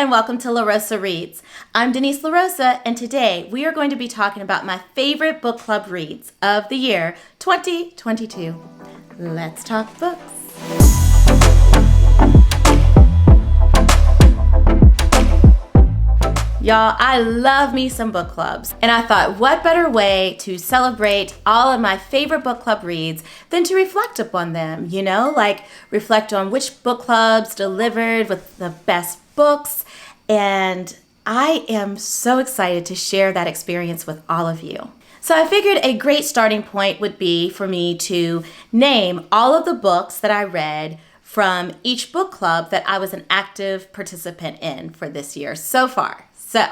and welcome to La Rosa Reads. I'm Denise La Rosa, and today we are going to be talking about my favorite book club reads of the year 2022. Let's talk books. Y'all, I love me some book clubs, and I thought what better way to celebrate all of my favorite book club reads than to reflect upon them, like reflect on which book clubs delivered with the best books, and I am so excited to share that experience with all of you. So I figured a great starting point would be for me to name all of the books that I read from each book club that I was an active participant in for this year so far. So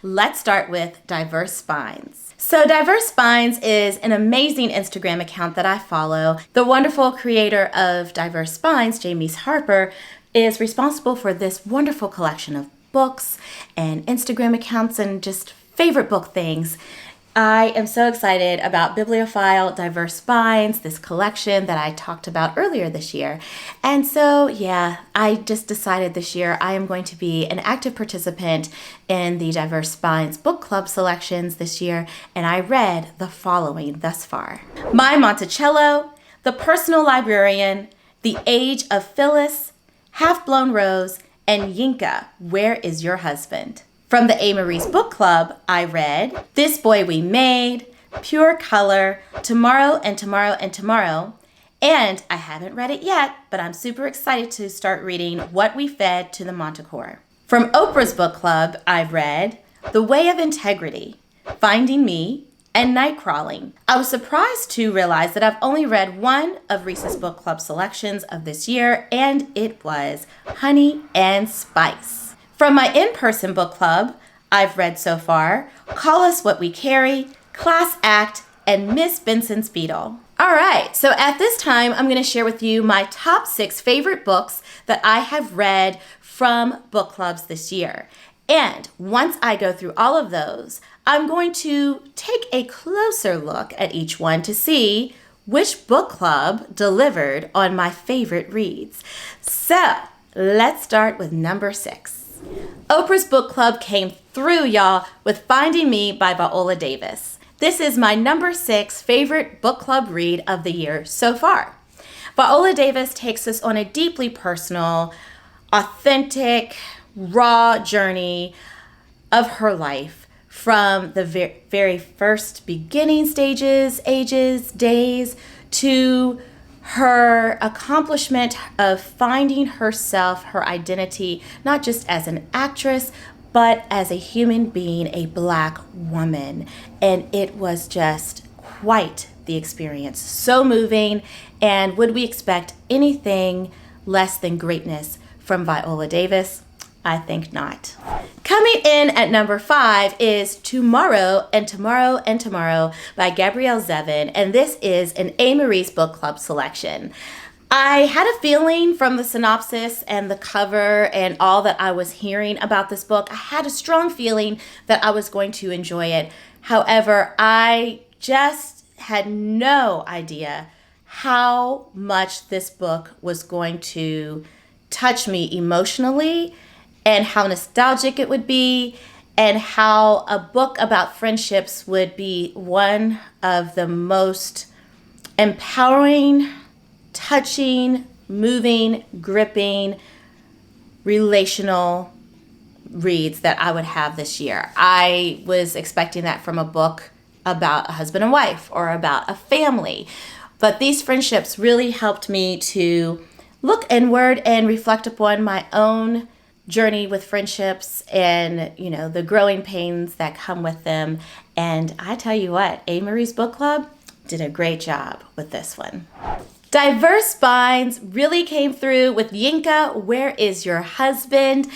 let's start with Diverse Spines. So Diverse Spines is an amazing Instagram account that I follow. The wonderful creator of Diverse Spines, Jamie Harper, is responsible for this wonderful collection of books and Instagram accounts and just favorite book things. I am so excited about Bibliophile Diverse Spines, this collection that I talked about earlier this year. And so, I just decided this year I am going to be an active participant in the Diverse Spines book club selections this year, and I read the following thus far: My Monticello, The Personal Librarian, The Age of Phyllis, Half Blown Rose, and Yinka, Where Is Your Husband? From the A. Marie's Book Club, I read This Boy We Made, Pure Color, Tomorrow and Tomorrow and Tomorrow, and I haven't read it yet, but I'm super excited to start reading What We Fed to the Manticore. From Oprah's Book Club, I've read The Way of Integrity, Finding Me, and Night Crawling. I was surprised to realize that I've only read one of Reese's Book Club selections of this year, and it was Honey and Spice. From my in-person book club, I've read so far Call Us What We Carry, Class Act, and Miss Benson's Beetle. All right, so at this time, I'm going to share with you my top 6 favorite books that I have read from book clubs this year. And once I go through all of those, I'm going to take a closer look at each one to see which book club delivered on my favorite reads. So let's start with number 6. Oprah's Book Club came through, y'all, with Finding Me by Viola Davis. This is my number 6 favorite book club read of the year so far. Viola Davis takes us on a deeply personal, authentic, raw journey of her life from the very first beginning stages, ages, days, to her accomplishment of finding herself, her identity, not just as an actress, but as a human being, a Black woman. And it was just quite the experience. So moving. And would we expect anything less than greatness from Viola Davis? I think not. Coming in at number 5 is Tomorrow and Tomorrow and Tomorrow by Gabrielle Zevin, and this is an A. Marie's Book Club selection. I had a feeling from the synopsis and the cover and all that I was hearing about this book, I had a strong feeling that I was going to enjoy it. However, I just had no idea how much this book was going to touch me emotionally, and how nostalgic it would be, and how a book about friendships would be one of the most empowering, touching, moving, gripping, relational reads that I would have this year. I was expecting that from a book about a husband and wife or about a family, but these friendships really helped me to look inward and reflect upon my own journey with friendships and, the growing pains that come with them. And I tell you what, A. Marie's Book Club did a great job with this one. Diverse Spines really came through with Yinka, Where Is Your Husband?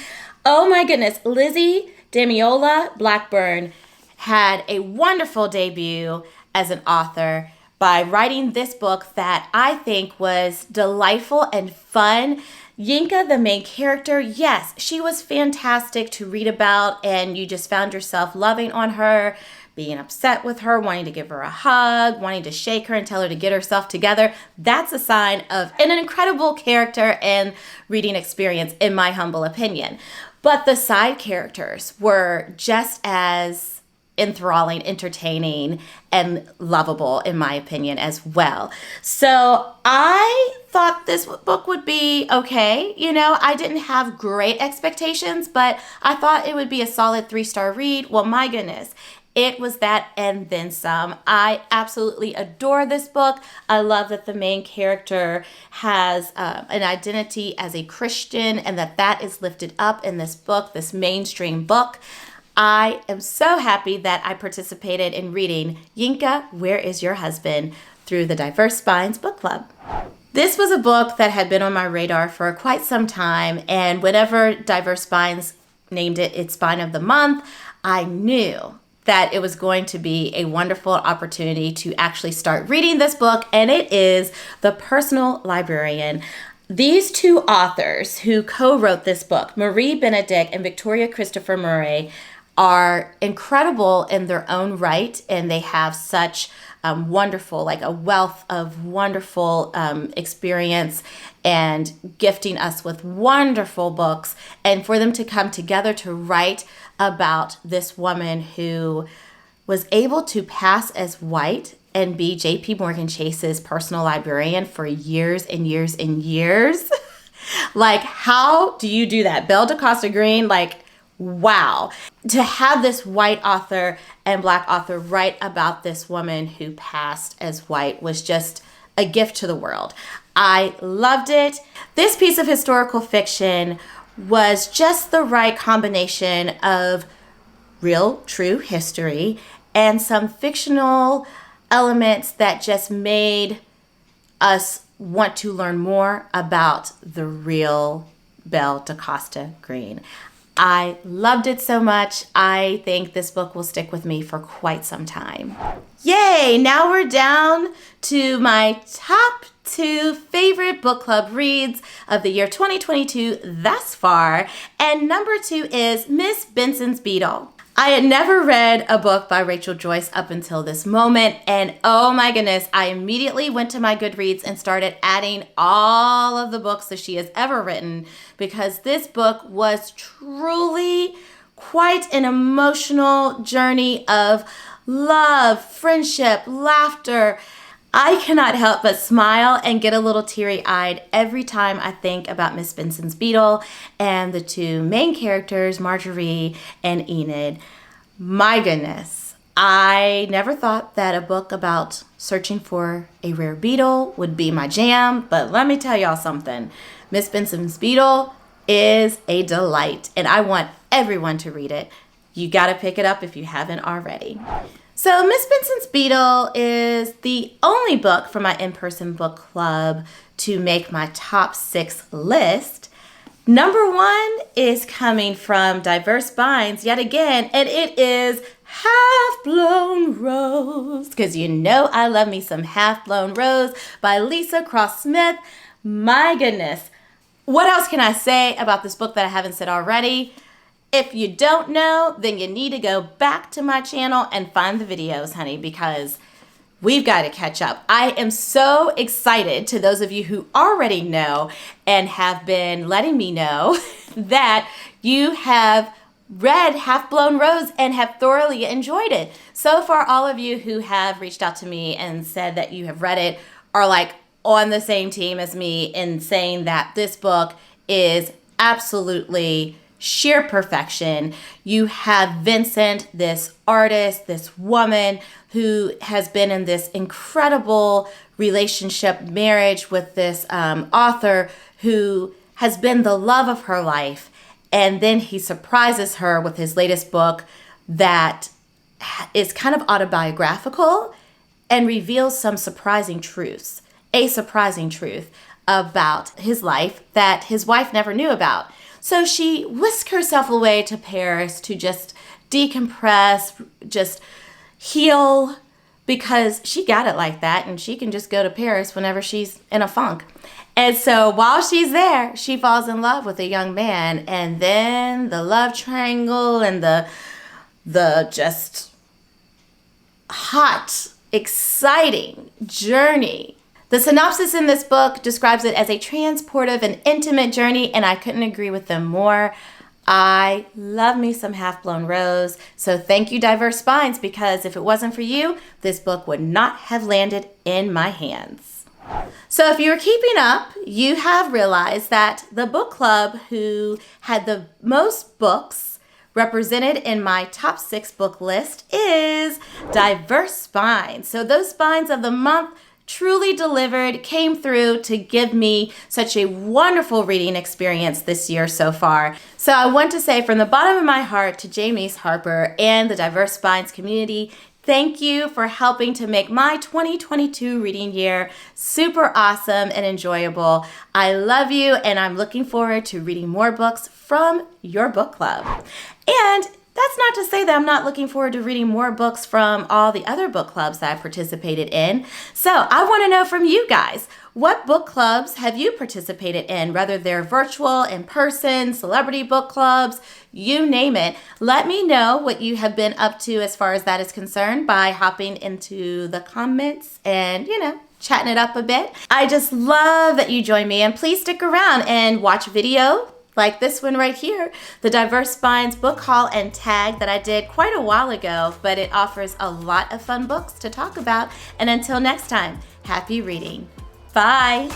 Oh my goodness, Lizzie Damiola Blackburn had a wonderful debut as an author by writing this book that I think was delightful and fun. Yinka, the main character, yes, she was fantastic to read about, and you just found yourself loving on her being upset with her, wanting to give her a hug, wanting to shake her and tell her to get herself together. That's a sign of an incredible character and reading experience, in my humble opinion. But the side characters were just as enthralling, entertaining, and lovable, in my opinion, as well. So I thought this book would be okay. I didn't have great expectations, but I thought it would be a solid 3-star read. Well, my goodness, it was that and then some. I absolutely adore this book. I love that the main character has an identity as a Christian, and that is lifted up in this book, this mainstream book. I am so happy that I participated in reading Yinka, Where Is Your Husband? Through the Diverse Spines Book Club. This was a book that had been on my radar for quite some time, and whenever Diverse Spines named it its Spine of the Month, I knew that it was going to be a wonderful opportunity to actually start reading this book, and it is The Personal Librarian. These two authors who co-wrote this book, Marie Benedict and Victoria Christopher Murray, are incredible in their own right, and they have such wonderful, like a wealth of wonderful experience and gifting us with wonderful books. And for them to come together to write about this woman who was able to pass as white and be J.P. Morgan Chase's personal librarian for years and years and years. Like, how do you do that? Belle DaCosta Green, like, wow. To have this white author and Black author write about this woman who passed as white was just a gift to the world. I loved it. This piece of historical fiction was just the right combination of real, true history and some fictional elements that just made us want to learn more about the real Belle DaCosta Green. I loved it so much. I think this book will stick with me for quite some time. Yay! Now we're down to my top 2 favorite book club reads of the year 2022 thus far. And number 2 is Miss Benson's Beetle. I had never read a book by Rachel Joyce up until this moment, and oh my goodness, I immediately went to my Goodreads and started adding all of the books that she has ever written, because this book was truly quite an emotional journey of love, friendship, laughter. I cannot help but smile and get a little teary-eyed every time I think about Miss Benson's Beetle and the 2 main characters, Marjorie and Enid. My goodness, I never thought that a book about searching for a rare beetle would be my jam, but let me tell y'all something. Miss Benson's Beetle is a delight, and I want everyone to read it. You gotta pick it up if you haven't already. So Miss Benson's Beetle is the only book from my in-person book club to make my top 6 list. Number 1 is coming from Diverse Spines yet again, and it is Half Blown Rose, because you know I love me some Half Blown Rose by Lisa Cross Smith. My goodness. What else can I say about this book that I haven't said already? If you don't know, then you need to go back to my channel and find the videos, honey, because we've got to catch up. I am so excited, to those of you who already know and have been letting me know that you have read Half Blown Rose and have thoroughly enjoyed it. So far, all of you who have reached out to me and said that you have read it are like on the same team as me in saying that this book is absolutely sheer perfection. You have Vincent, this artist, this woman who has been in this incredible relationship, marriage with this author who has been the love of her life. And then he surprises her with his latest book that is kind of autobiographical and reveals some surprising truths, a surprising truth about his life that his wife never knew about. So she whisked herself away to Paris to just decompress, just heal, because she got it like that, and she can just go to Paris whenever she's in a funk. And so while she's there, she falls in love with a young man, and then the love triangle and the just hot, exciting journey. The synopsis in this book describes it as a transportive and intimate journey, and I couldn't agree with them more. I love me some Half-Blown Rose, so thank you, Diverse Spines, because if it wasn't for you, this book would not have landed in my hands. So if you were keeping up, you have realized that the book club who had the most books represented in my top 6 book list is Diverse Spines. So those spines of the month truly delivered, came through to give me such a wonderful reading experience this year so far. So I want to say from the bottom of my heart to Jamies Harper and the Diverse Spines community, thank you for helping to make my 2022 reading year super awesome and enjoyable. I love you, and I'm looking forward to reading more books from your book club. And that's not to say that I'm not looking forward to reading more books from all the other book clubs that I've participated in. So I want to know from you guys, what book clubs have you participated in? Whether they're virtual, in person, celebrity book clubs, you name it. Let me know what you have been up to as far as that is concerned by hopping into the comments and, chatting it up a bit. I just love that you join me, and please stick around and watch a video like this one right here, the Diverse Spines book haul and tag that I did quite a while ago, but it offers a lot of fun books to talk about. And until next time, happy reading. Bye.